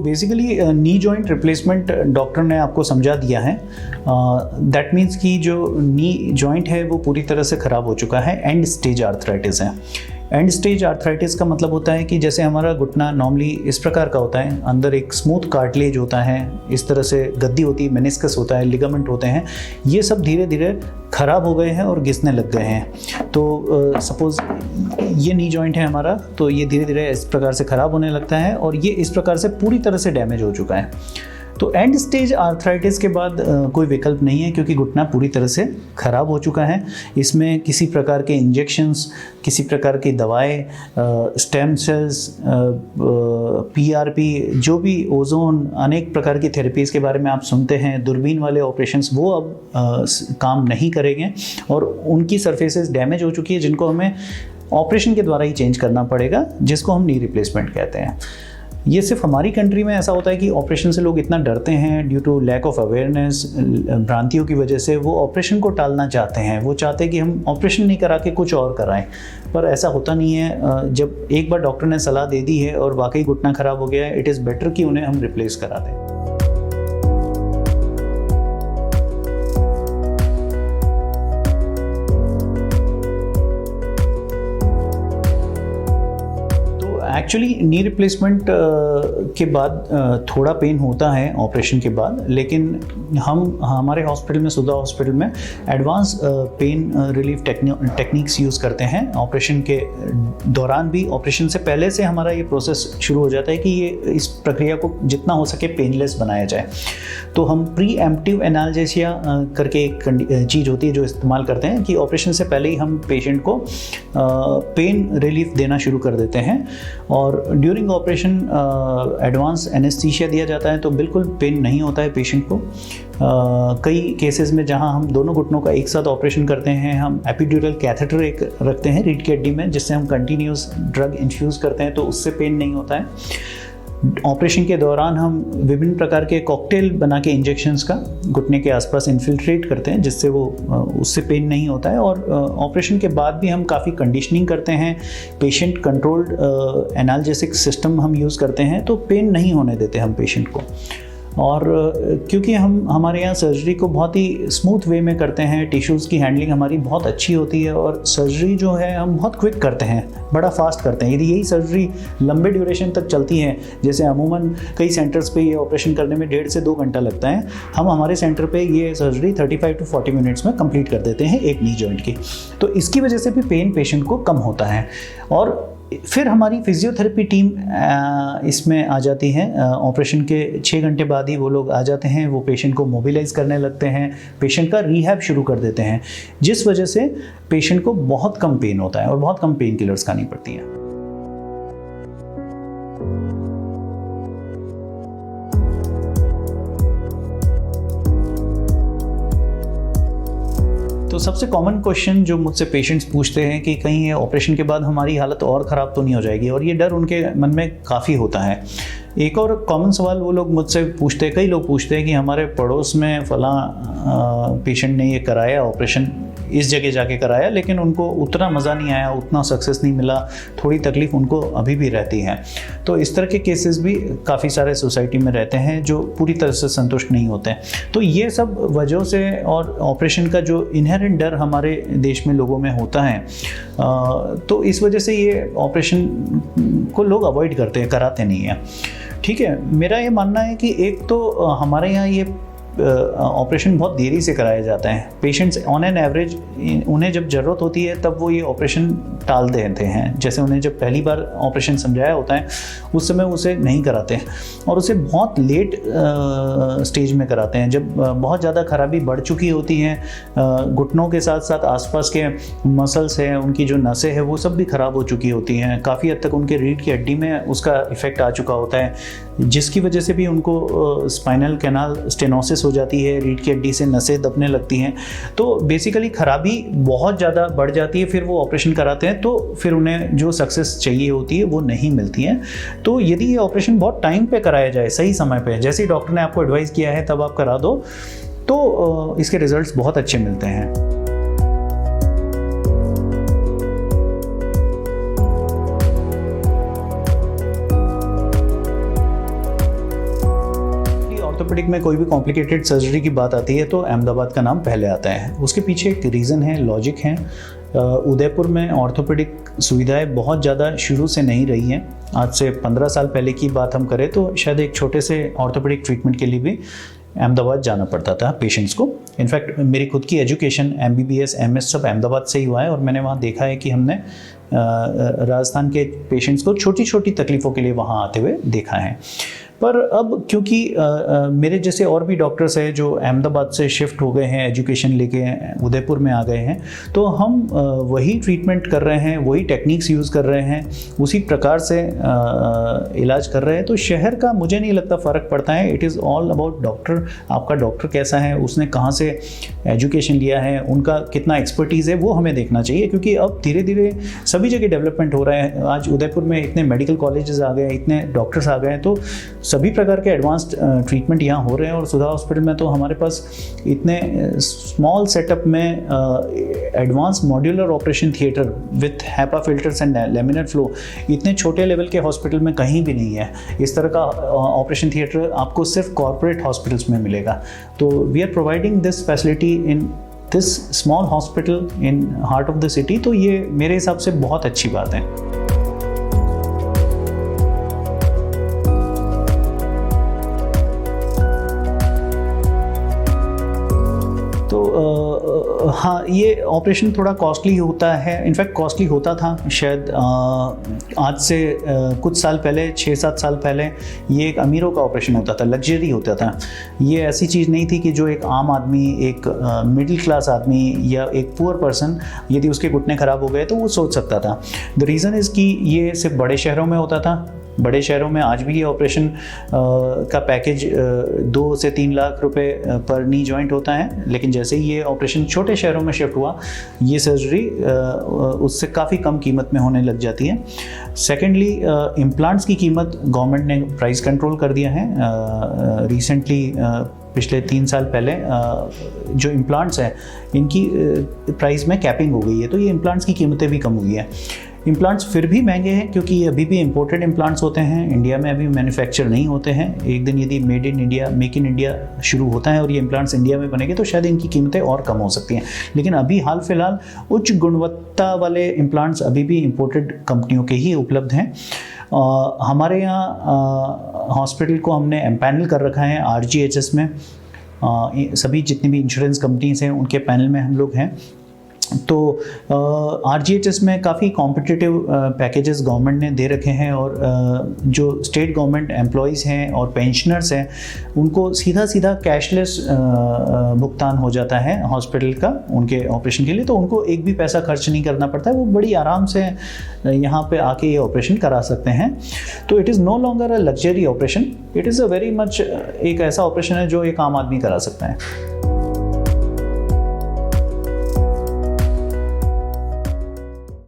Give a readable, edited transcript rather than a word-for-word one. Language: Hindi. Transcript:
Basically knee joint replacement doctor ने आपको समझा दिया है। दैट मीन्स कि जो नी जॉइंट है वो पूरी तरह से ख़राब हो चुका है, एंड स्टेज आर्थराइटिस है। एंड स्टेज आर्थराइटिस का मतलब होता है कि जैसे हमारा घुटना नॉर्मली इस प्रकार का होता है, अंदर एक स्मूथ कार्टिलेज होता है, इस तरह से गद्दी होती है, मेनिस्कस होता है, लिगामेंट होते हैं, ये सब धीरे धीरे ख़राब हो गए हैं और घिसने लग गए हैं। तो सपोज़ ये नी जॉइंट है हमारा, तो ये धीरे धीरे इस प्रकार से ख़राब होने लगता है और ये इस प्रकार से पूरी तरह से डैमेज हो चुका है। तो एंड स्टेज आर्थराइटिस के बाद कोई विकल्प नहीं है, क्योंकि घुटना पूरी तरह से ख़राब हो चुका है। इसमें किसी प्रकार के इंजेक्शंस, किसी प्रकार की दवाएं, स्टेम सेल्स, पीआरपी, जो भी ओजोन, अनेक प्रकार की थेरेपीज़ के बारे में आप सुनते हैं, दूरबीन वाले ऑपरेशंस, वो अब काम नहीं करेंगे और उनकी सरफेसेस डैमेज हो चुकी है, जिनको हमें ऑपरेशन के द्वारा ही चेंज करना पड़ेगा, जिसको हम नी रिप्लेसमेंट कहते हैं। ये सिर्फ हमारी कंट्री में ऐसा होता है कि ऑपरेशन से लोग इतना डरते हैं due to lack of awareness, भ्रांतियों की वजह से वो ऑपरेशन को टालना चाहते हैं। वो चाहते हैं कि हम ऑपरेशन नहीं करा के कुछ और कराएं, पर ऐसा होता नहीं है। जब एक बार डॉक्टर ने सलाह दे दी है और वाकई घुटना ख़राब हो गया है, इट इज़ बेटर कि उन्हें हम रिप्लेस करा दें। एक्चुअली नी रिप्लेसमेंट के बाद थोड़ा पेन होता है ऑपरेशन के बाद, लेकिन हम हमारे हॉस्पिटल में, सुधा हॉस्पिटल में, advance pain relief techniques use करते हैं। ऑपरेशन के दौरान भी, ऑपरेशन से पहले से हमारा ये प्रोसेस शुरू हो जाता है कि ये इस प्रक्रिया को जितना हो सके पेनलेस बनाया जाए। तो हम प्री एम्प्टिव एनाल्जेसिया करके एक चीज़ होती है जो इस्तेमाल करते हैं कि ऑपरेशन से पहले ही हम पेशेंट को पेन रिलीफ देना शुरू कर देते हैं और ड्यूरिंग ऑपरेशन एडवांस एनेस्थीसिया दिया जाता है, तो बिल्कुल पेन नहीं होता है पेशेंट को। कई केसेस में जहां हम दोनों घुटनों का एक साथ ऑपरेशन करते हैं, हम एपिड्यूरल कैथेटर एक रखते हैं रीढ़ की हड्डी में, जिससे हम कंटिन्यूस ड्रग इन्फ्यूज़ करते हैं, तो उससे पेन नहीं होता है। ऑपरेशन के दौरान हम विभिन्न प्रकार के कॉकटेल बना के इंजेक्शंस का घुटने के आसपास इन्फिल्ट्रेट करते हैं, जिससे वो उससे पेन नहीं होता है। और ऑपरेशन के बाद भी हम काफ़ी कंडीशनिंग करते हैं, पेशेंट कंट्रोल्ड एनाल्जेसिक सिस्टम हम यूज़ करते हैं, तो पेन नहीं होने देते हम पेशेंट को। और क्योंकि हम हमारे यहाँ सर्जरी को बहुत ही स्मूथ वे में करते हैं, टिश्यूज़ की हैंडलिंग हमारी बहुत अच्छी होती है और सर्जरी जो है हम बहुत क्विक करते हैं, बड़ा फास्ट करते हैं। यदि यही सर्जरी लंबे ड्यूरेशन तक चलती है, जैसे अमूमन कई सेंटर्स पे ये ऑपरेशन करने में 1.5 से 2 घंटा लगता है, हम हमारे सेंटर पे ये सर्जरी 35 to 40 मिनट्स में कंप्लीट कर देते हैं एक नी जॉइंट की। तो इसकी वजह से भी पेन पेशेंट को कम होता है। और फिर हमारी फिजियोथेरेपी टीम इसमें आ जाती है। ऑपरेशन के 6 घंटे बाद ही वो लोग आ जाते हैं, वो पेशेंट को मोबिलाइज करने लगते हैं, पेशेंट का रिहैब शुरू कर देते हैं, जिस वजह से पेशेंट को बहुत कम पेन होता है और बहुत कम पेन किलर्स खानी पड़ती है। तो सबसे कॉमन क्वेश्चन जो मुझसे पेशेंट्स पूछते हैं कि कहीं ये ऑपरेशन के बाद हमारी हालत और ख़राब तो नहीं हो जाएगी, और ये डर उनके मन में काफ़ी होता है। एक और कॉमन सवाल वो लोग मुझसे पूछते हैं, कई लोग पूछते हैं कि हमारे पड़ोस में फलां पेशेंट ने ये कराया ऑपरेशन, इस जगह जाके कराया, लेकिन उनको उतना मज़ा नहीं आया, उतना सक्सेस नहीं मिला, थोड़ी तकलीफ़ उनको अभी भी रहती है। तो इस तरह के केसेस भी काफ़ी सारे सोसाइटी में रहते हैं जो पूरी तरह से संतुष्ट नहीं होते हैं। तो ये सब वजहों से, और ऑपरेशन का जो इनहेरेंट डर हमारे देश में लोगों में होता है, तो इस वजह से ये ऑपरेशन को लोग अवॉइड करते हैं, कराते नहीं हैं। ठीक है, मेरा ये मानना है कि एक तो हमारे यहाँ ये ऑपरेशन बहुत देरी से कराया जाता है। पेशेंट्स ऑन एन एवरेज, उन्हें जब ज़रूरत होती है तब वो ये ऑपरेशन टाल देते हैं। जैसे उन्हें जब पहली बार ऑपरेशन समझाया होता है उस समय उसे नहीं कराते हैं और उसे बहुत लेट स्टेज में कराते हैं, जब बहुत ज़्यादा खराबी बढ़ चुकी होती है। घुटनों के साथ साथ आसपास के मसल्स हैं, उनकी जो नसें हैं, वो सब भी ख़राब हो चुकी होती हैं। काफ़ी हद तक उनके रीढ़ की हड्डी में उसका इफ़ेक्ट आ चुका होता है, जिसकी वजह से भी उनको स्पाइनल कैनाल स्टेनोसिस हो जाती है, रीढ़ की हड्डी से नसें दबने लगती हैं। तो बेसिकली खराबी बहुत ज़्यादा बढ़ जाती है। फिर वो ऑपरेशन कराते हैं तो फिर उन्हें जो सक्सेस चाहिए होती है वो नहीं मिलती है। तो यदि ये ऑपरेशन बहुत टाइम पे कराया जाए, सही समय पे, जैसे ही डॉक्टर ने आपको एडवाइस किया है तब आप करा दो, तो इसके रिजल्ट्स बहुत अच्छे मिलते हैं। ऑर्थोपेडिक में कोई भी कॉम्प्लिकेटेड सर्जरी की बात आती है तो अहमदाबाद का नाम पहले आता है। उसके पीछे एक रीज़न है, लॉजिक है। उदयपुर में ऑर्थोपेडिक सुविधाएं बहुत ज़्यादा शुरू से नहीं रही हैं। आज से 15 साल पहले की बात हम करें तो शायद एक छोटे से ऑर्थोपेडिक ट्रीटमेंट के लिए भी अहमदाबाद जाना पड़ता था पेशेंट्स को। इनफैक्ट मेरी खुद की एजुकेशन MBBS MS सब अहमदाबाद से ही हुआ है और मैंने वहाँ देखा है कि हमने राजस्थान के पेशेंट्स को छोटी छोटी तकलीफ़ों के लिए वहाँ आते हुए देखा है। पर अब क्योंकि मेरे जैसे और भी डॉक्टर्स हैं जो अहमदाबाद से शिफ्ट हो गए हैं, एजुकेशन लेके उदयपुर में आ गए हैं, तो हम वही ट्रीटमेंट कर रहे हैं, वही टेक्निक्स यूज़ कर रहे हैं, उसी प्रकार से इलाज कर रहे हैं। तो शहर का मुझे नहीं लगता फ़र्क पड़ता है। It is all about doctor. आपका डॉक्टर कैसा है, उसने कहाँ से एजुकेशन लिया है, उनका कितना एक्सपर्टीज़ है, वो हमें देखना चाहिए। क्योंकि अब धीरे धीरे सभी जगह डेवलपमेंट हो रहा है। आज उदयपुर में इतने मेडिकल कॉलेजेस आ गए, इतने डॉक्टर्स आ गए हैं, तो सभी प्रकार के एडवांस्ड ट्रीटमेंट यहाँ हो रहे हैं। और सुधा हॉस्पिटल में तो हमारे पास इतने स्मॉल सेटअप में advance modular operation theatre with HEPA filters and laminar flow इतने छोटे लेवल के हॉस्पिटल में कहीं भी नहीं है। इस तरह का ऑपरेशन थिएटर आपको सिर्फ कॉर्पोरेट हॉस्पिटल्स में मिलेगा। तो we are providing this facility in this small hospital in heart of the city. तो ये मेरे हिसाब से बहुत अच्छी बात है। तो हाँ, ये ऑपरेशन थोड़ा कॉस्टली होता है। इनफैक्ट कॉस्टली होता था शायद आज से कुछ साल पहले, 6-7 साल पहले ये एक अमीरों का ऑपरेशन होता था, लग्जरी होता था। ये ऐसी चीज़ नहीं थी कि जो एक आम आदमी, एक मिडिल क्लास आदमी या एक पुअर पर्सन यदि उसके घुटने ख़राब हो गए तो वो सोच सकता था। द रीज़न इज़ कि ये सिर्फ बड़े शहरों में होता था। बड़े शहरों में आज भी ये ऑपरेशन का पैकेज 2 से 3 लाख रुपए पर नी जॉइंट होता है। लेकिन जैसे ही ये ऑपरेशन छोटे शहरों में शिफ्ट हुआ, ये सर्जरी उससे काफ़ी कम कीमत में होने लग जाती है। सेकेंडली, इम्प्लांट्स की कीमत गवर्नमेंट ने प्राइस कंट्रोल कर दिया है। रिसेंटली पिछले 3 साल पहले जो इम्प्लांट्स हैं इनकी प्राइस में कैपिंग हो गई है, तो ये इम्प्लांट्स की कीमतें भी कम हुई है। इम्प्लांट्स फिर भी महंगे हैं क्योंकि ये अभी भी इम्पोर्टेड इम्प्लांट्स होते हैं, इंडिया में अभी मैन्युफैक्चर नहीं होते हैं। एक दिन यदि made in India, make in India शुरू होता है और ये इम्प्लांट्स इंडिया में बनेंगे तो शायद इनकी कीमतें और कम हो सकती हैं। लेकिन अभी हाल फिलहाल उच्च गुणवत्ता वाले इम्प्लांट्स अभी भी इम्पोर्टेड कंपनियों के ही उपलब्ध हैं। हमारे यहाँ हॉस्पिटल को हमने एम्पैनल कर रखा है RGHS में। सभी जितनी भी इंश्योरेंस कंपनीज हैं उनके पैनल में हम लोग हैं। तो RGHS में काफ़ी कॉम्पिटिटिव पैकेजेस गवर्नमेंट ने दे रखे हैं और जो स्टेट गवर्नमेंट एम्प्लॉयज़ हैं और पेंशनर्स हैं उनको सीधा सीधा कैशलेस भुगतान हो जाता है हॉस्पिटल का उनके ऑपरेशन के लिए। तो उनको एक भी पैसा खर्च नहीं करना पड़ता है, वो बड़ी आराम से यहाँ पे आके ये ऑपरेशन करा सकते हैं। तो it is no longer a luxury operation, it is a very much एक ऐसा ऑपरेशन है जो एक आम आदमी करा सकता है।